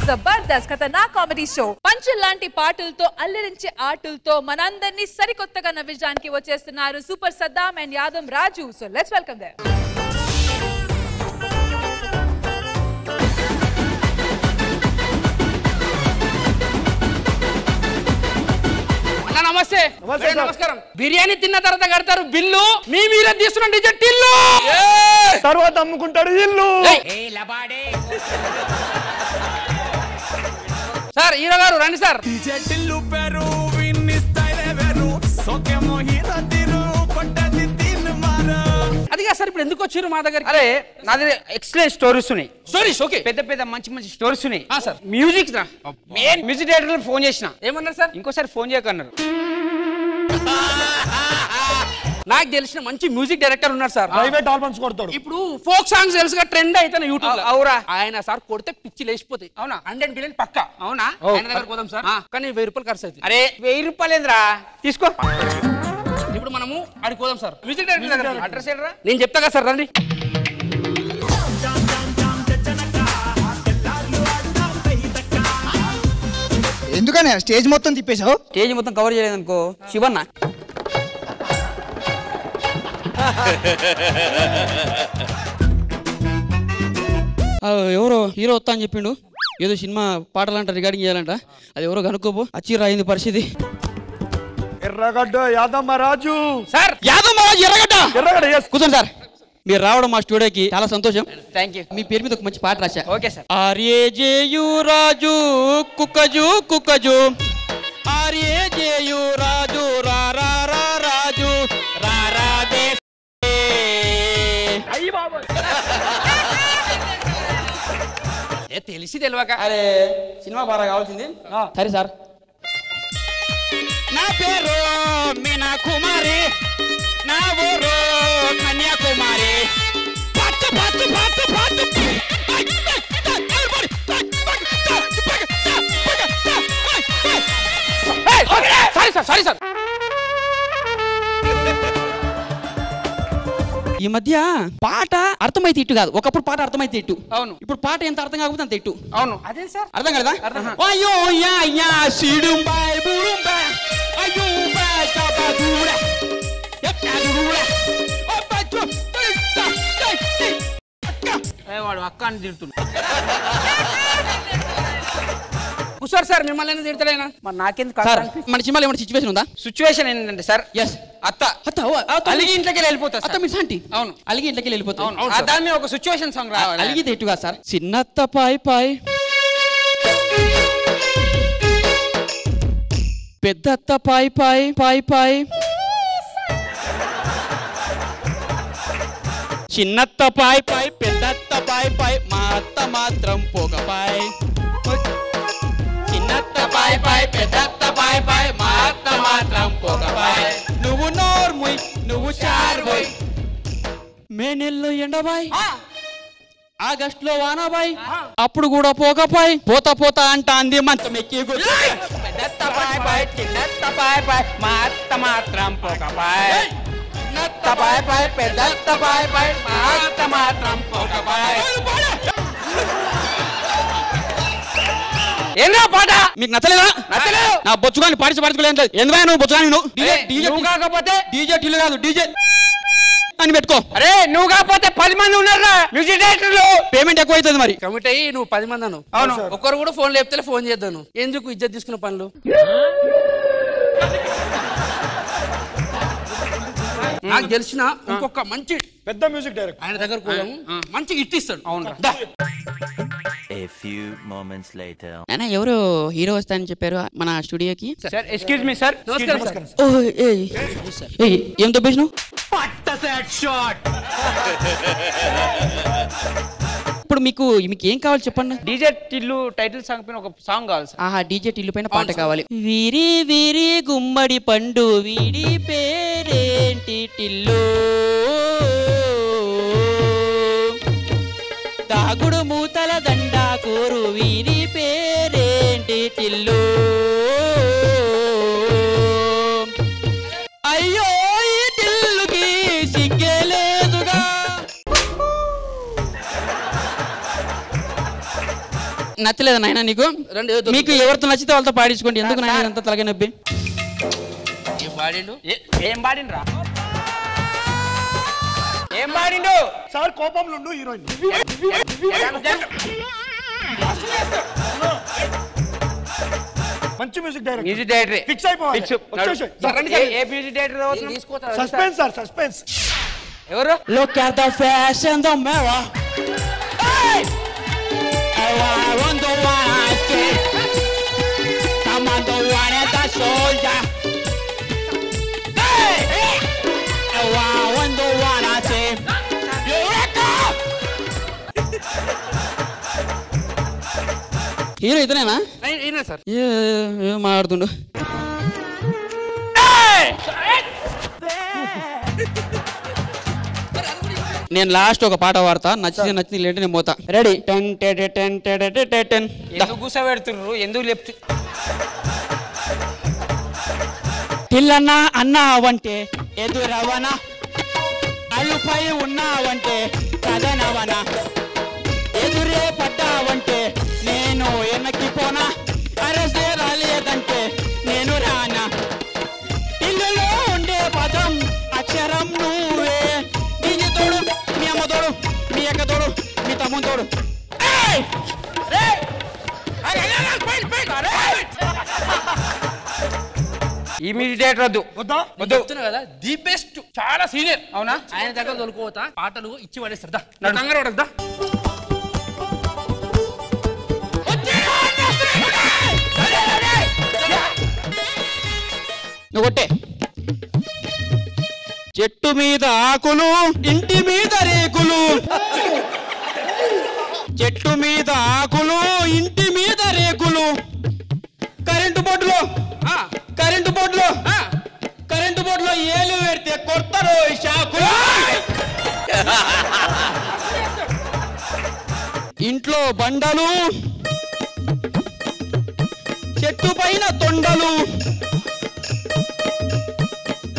జబర్దస్త్ ఖతర్నాక్ comedy show పంచుల్ లాంటి పాటలతో అల్లరించే ఆటలతో మనందరినీ సరికొత్తగా నవ్వించడానికి వచ్చేస్తున్నారు super Saddam and Yadav Raju. So let's welcome them. నమస్తే. నమస్కారం. బిర్యానీ తిన్న తర్వాత కడతారు బిల్లు, మీ మీరే తీస్తున్న డిజెట్ ఇల్లు తర్వాత అమ్ముకుంటాడు ఇల్లు. సార్ హీరో గారు రండి సార్. అదిగా సార్ ఇప్పుడు ఎందుకు వచ్చారు మా దగ్గర? అరే నాది ఎక్సలెంట్ స్టోరీస్ ఉన్నాయి. స్టోరీస్ ఓకే, పెద్ద పెద్ద మంచి మంచి స్టోరీస్ ఉన్నాయి sir. Music main music director phone చేసిన. ఏమన్నారు సార్? ఇంకోసారి ఫోన్ చేయకన్నారు. నాకు తెలిసిన మంచి మ్యూజిక్ డైరెక్టర్ ఉన్నారు సార్. ప్రైవేట్ ఆల్బమ్స్ కొడతాడు. ఇప్పుడు ఫోక్ సాంగ్స్ తెలుసుగా ట్రెండ్ అయితే యూట్యూబ్. అవురా? ఆయన సార్ కొడితే పిచ్చి లేచిపోతాయి. అవునా? 100 బిలియన్ పక్కా. అవునా? ఆయన దగ్గర పోదాం సార్. కానీ 1000 రూపాయలు ఖర్చు అవుతుంది. అరే 1000 రూపాయలు ఏంద్రా, తీసుకో. ఇప్పుడు మనము అడిగి పోదాం సార్. మ్యూజిక్ డైరెక్టర్ అడ్రస్ ఏంట్రా? నేను చెప్తా కదా సార్, రండి. ఎందుకనే స్టేజ్ మొత్తం తిప్పేశావు? స్టేజ్ మొత్తం కవర్ చేయలేదు అనుకో శివన్న. ఎవరో హీరో వస్తా అని చెప్పిండు. ఏదో సినిమా పాటలంట రికార్డింగ్ చేయాలంట. అది ఎవరో కనుక్కోపో. అచ్చిరా అయింది పరిస్థితి. ఎర్రగడ్డ యాదమ్మ రాజు. సార్ యాదమ్మ రాజు ఎర్రగడ్డ. ఎర్రగడ్డ కూర్చోండి సార్. మీరు రావడం మా స్టూడియోకి చాలా సంతోషం. Thank you. మీ పేరు మీద ఒక మంచి పాట రాశా. Okay sir. ఆర్ఏజేయు రాజు కుక్కజు కుక్కజు, ఆర్ఏజేయు రాజు రా రా రా రాజు రా రా దే. తెలిసి తెలియక అరే సినిమా బాగా కావాల్సింది. సరే సార్. నా పేరు మీనా కుమారి, నా ఊరు కన్యాకుమారి. Sorry sir. ఈ మధ్య పాట అర్థమైతే ఇట్టు కాదు. ఒకప్పుడు పాట అర్థమైతే ఇట్టు. అవును. ఇప్పుడు పాట ఎంత అర్థం కాకపోతే అంత ఇట్టు. అవును. అదే సార్. అర్థం కదా? అయ్యో యా యా సిడుంబాయ్ బుడుంబా అయ్యో బా చబదురా ఎక్కడురా అబ్బచ్చు వాడు అక్క అని తిడుతుంది. కూర్చోరు సార్, మిమ్మల్ని తిడతలేనా? మరి నాకెందుకు సార్ మన సినిమాలో ఏమైనా సిచ్యువేషన్ ఉందా? సిచ్యువేషన్ ఏంటంటే సార్, ఎస్ అత్త అలిగి ఇంట్లోకి వెళ్ళిపోతా. అత్త మీ సాంటి. అవును. అలిగి ఇంట్లోకి వెళ్ళిపోతా. దాని మీద ఒక సిచ్యువేషన్ సాంగ్ రావాలి. అలిగితే ఎట్టుగా సార్. చిన్నత్త పాయ్ పాయ్, పెద్దత్త పాయ్ పాయ్ పాయ్ పాయ్, చిన్నత్త పాయ్ పాయ్ పెద్దత్త పాయ్ పాయ్, మా అత్త మాత్రం పోగపాయ్. చిన్నత్త పాయ్ పాయ్ పెద్దత్త పాయ్ పాయ్, మా అత్త మాత్రం పోగపాయ్. నువ్వు నోర్ముయ్ నువ్వు చార్బోయ్, మే నెలలో ఎండబాయ్, ఆగస్టులో వానబాయ్, అప్పుడు కూడా పోగపాయ్. పోతా పోతా అంట అంది మంచం ఎక్కి. పెద్దత్త పాయ్ పాయ్ చిన్నత్త పాయ్ పాయ్, మా అత్త మాత్రం పోగపాయ్. చిన్నత్త పాయ్ పాయ్ పెద్దత్త పాయ్ పాయ్, మా అత్త మాత్రం పోగపాయ్. ఏంద్రా పాట మీకు నచ్చలేదా? నచ్చలేదు. నా బొచ్చుగాని పాడించలేదు. ఎందుకు నువ్వు బొచ్చుగాని? నువ్వు కాకపోతే డీజే టిల్లు కాదు, డీజే అని పెట్టుకో. అరే నువ్వు కాకపోతే 10 మంది ఉన్నారా మ్యూజిక్ డైరెక్టర్లు. పేమెంట్ ఎక్కువ అవుతుంది మరి. కమిట్ అయ్యి నువ్వు 10 మంది అను. అవును. ఒక్కరు కూడా ఫోన్ లేపితే ఫోన్ చేద్దాను. ఎందుకు ఇజ్జత్ తీసుకున్న పనులు? నాకు తెలిసిన ఇంకొక మంచి పెద్ద మ్యూజిక్ డైరెక్టర్ ఆయన దగ్గర పోదాము. మంచి హిట్ ఇస్తాడు. అవును. A few moments later. అయినా ఎవరు హీరో వస్తాయని చెప్పారు మన స్టూడియోకి. Sir excuse me sir. నమస్కారం సార్. ఏం తప్పేసినావు? ఇప్పుడు మీకు ఏం కావాలి చెప్పండి. డీజే టిల్లు టైటిల్ సాంగ్ పైన ఒక సాంగ్ కావాలి సార్. ఆహా, డీజే టిల్లు పైన పాట కావాలి. వీరి వీరి గుమ్మడి పండు వీడి పేరేంటి టిల్లు, దా దాగుడు మూతల దండ కోరు వీరి పేరేంటి టిల్లు అయ్యో ఈ టిల్లుకి సిగ్గేలేదుగా నచ్చలేదు నాయన నీకు మీకు ఎవరితో నచ్చితే వాళ్ళతో పాడించుకోండి ఎందుకు నాయన అంతా తలగే నొప్పి ఏం పాడిండ్రా ఏం పాడిండు సార్ కోపంలో ఉండు హీరోయిన్ మంచి music director music director fix అయిపోవాలి ఏ music director suspense sir suspense ఎవరు Look at the face in the mirror. Hey! I want the one I see. Come on, the one at the shoulder. Hey! I want the one I see. Eureka! Hero ఇతనేనా అయినా sir మాట్లాడుతుండు నేను last ఒక పాట పాడతా నచ్చింది లేంటే నేను పోతా రెడీ ఎందుకు కూసబెడుతుర్రు ఎందుకు లేపు పిల్లన్నా అన్నావంటే ఎదురవనా అల్లుపై ఉన్నావంటే కదనవనా ఎదురే పడ్డావంటే నేను వెనక్కిపోనా అరసే రాలేదంటే నేను రానా ఇల్లులో ఉండే పదం అక్షరం నువ్వే నీకు తోడు మీ అమ్మ తోడు మీ అక్క తోడు మీ తమ్ముని తోడు ఈ మ్యూజిక్ డైరెక్టర్ వద్దు వద్దా చెప్తున్నా కదా ది బెస్ట్ చాలా సీనియర్ అవునా ఆయన దగ్గర తొలుకోతా పాటలు ఇచ్చి పడేస్తారా కంగారు పడద్దా నువ్వు కొట్టే చెట్టు మీద ఆకులు ఇంటి మీద రేకులు చెట్టు మీద ఆకులు ఇంటి మీద రేకులు కరెంటు బోర్డులో ఏలు పెడితే కొడతారు షాకులు ఇంట్లో బండలు చెట్టు పైన తొండలు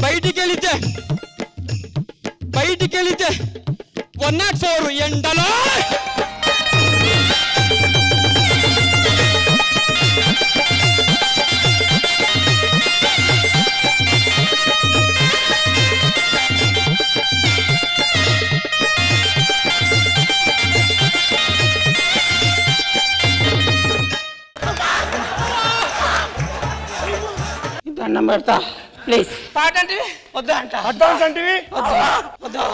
బయటికెళితే 104 ఎండలో దండం పెడతా ప్లీజ్ పాట అంటే వద్దా అంట అడ్వాన్స్ అంటే వద్దా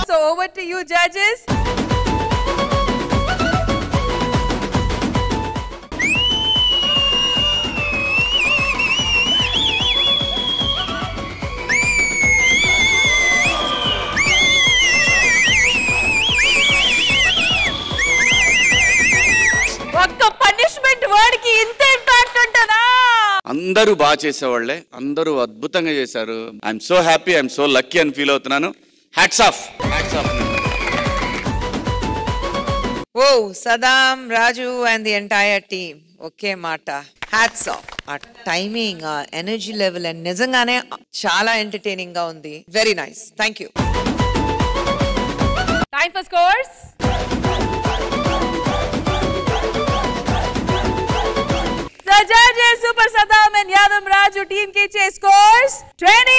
So over to you, judges. ఒక్క పనిష్మెంట్ వర్డ్ కి ఇంత ఇంపాక్ట్ ఉంటుందా? అందరూ బాగా చేసేవాళ్లే, అందరూ అద్భుతంగా చేశారు. I'm so happy, I'm so lucky అని ఫీల్ అవుతున్నాను. Hats off. Whoa, Saddam, Raju and the entire team. Okay, Mata. Hats off. Our timing, our energy level and nizangane chala entertaining ga undi. Very nice. Thank you. Time for scores. The judges Super Saddam and Yadam Raju team ke scores 20